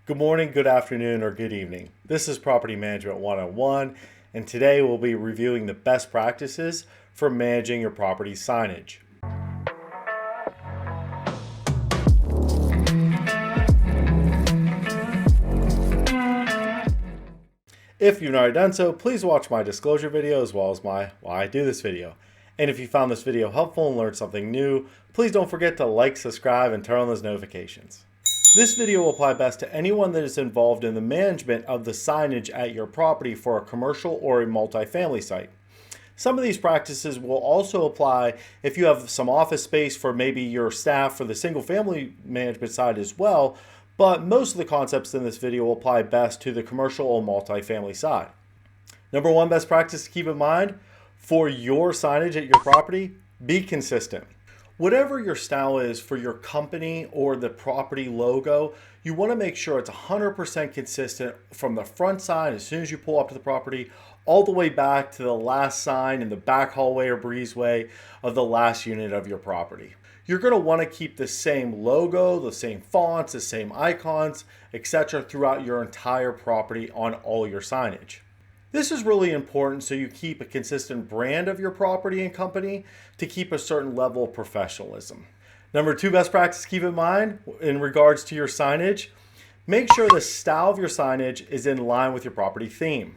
Good morning, good afternoon, or good evening. This is Property Management 101, and today we'll be reviewing the best practices for managing your property signage. If you've not already done so, please watch my disclosure video as well as my why I do this video. And if you found this video helpful and learned something new, please don't forget to like, subscribe, and turn on those notifications. This video will apply best to anyone that is involved in the management of the signage at your property for a commercial or a multifamily site. Some of these practices will also apply if you have some office space for maybe your staff for the single family management side as well, but most of the concepts in this video will apply best to the commercial or multifamily side. Number one best practice to keep in mind for your signage at your property, be consistent. Whatever your style is for your company or the property logo, you want to make sure it's 100% consistent from the front sign as soon as you pull up to the property, all the way back to the last sign in the back hallway or breezeway of the last unit of your property. You're going to want to keep the same logo, the same fonts, the same icons, etc. throughout your entire property on all your signage. This is really important so you keep a consistent brand of your property and company to keep a certain level of professionalism. Number two best practice to keep in mind in regards to your signage, make sure the style of your signage is in line with your property theme.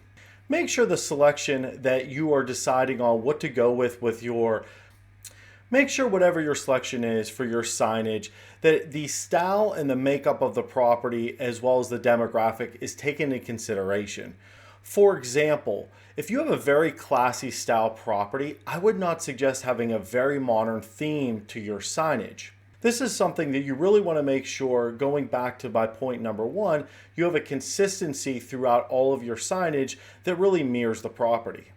Make sure the selection that you are deciding on what to go with make sure whatever your selection is for your signage, that the style and the makeup of the property as well as the demographic is taken into consideration. For example, if you have a very classy style property, I would not suggest having a very modern theme to your signage. This is something that you really want to make sure, going back to my point number one, you have a consistency throughout all of your signage that really mirrors the property.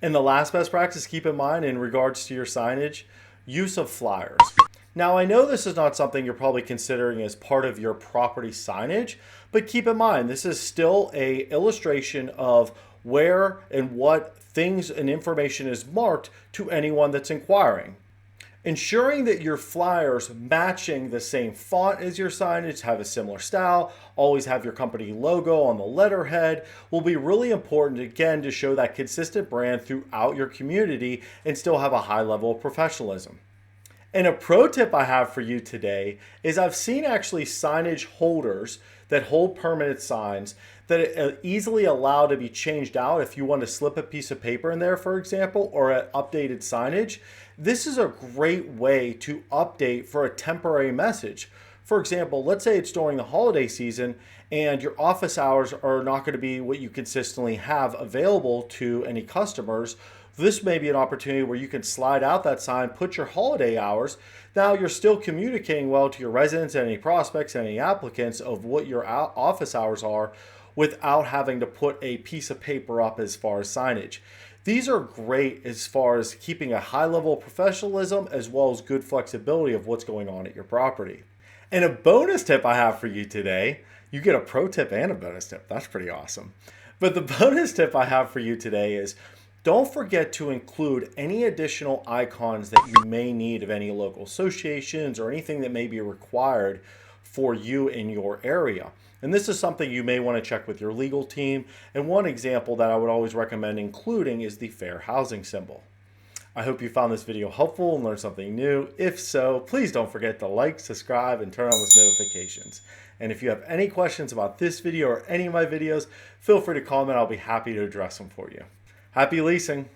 And the last best practice to keep in mind in regards to your signage, use of flyers. Now, I know this is not something you're probably considering as part of your property signage, but keep in mind, this is still an illustration of where and what things and information is marked to anyone that's inquiring. Ensuring that your flyers matching the same font as your signage, have a similar style, always have your company logo on the letterhead will be really important, again, to show that consistent brand throughout your community and still have a high level of professionalism. And a pro tip I have for you today is I've seen actually signage holders that hold permanent signs that easily allow to be changed out if you want to slip a piece of paper in there, for example, or an updated signage. This is a great way to update for a temporary message. For example, let's say it's during the holiday season and your office hours are not going to be what you consistently have available to any customers. This may be an opportunity where you can slide out that sign, put your holiday hours. Now you're still communicating well to your residents and any prospects and any applicants of what your office hours are without having to put a piece of paper up as far as signage. These are great as far as keeping a high level of professionalism as well as good flexibility of what's going on at your property. And a bonus tip I have for you today, you get a pro tip and a bonus tip. That's pretty awesome. But the bonus tip I have for you today is don't forget to include any additional icons that you may need of any local associations or anything that may be required for you in your area. And this is something you may want to check with your legal team. And one example that I would always recommend including is the fair housing symbol. I hope you found this video helpful and learned something new. If so, please don't forget to like, subscribe, and turn on those notifications. And if you have any questions about this video or any of my videos, feel free to comment. I'll be happy to address them for you. Happy leasing!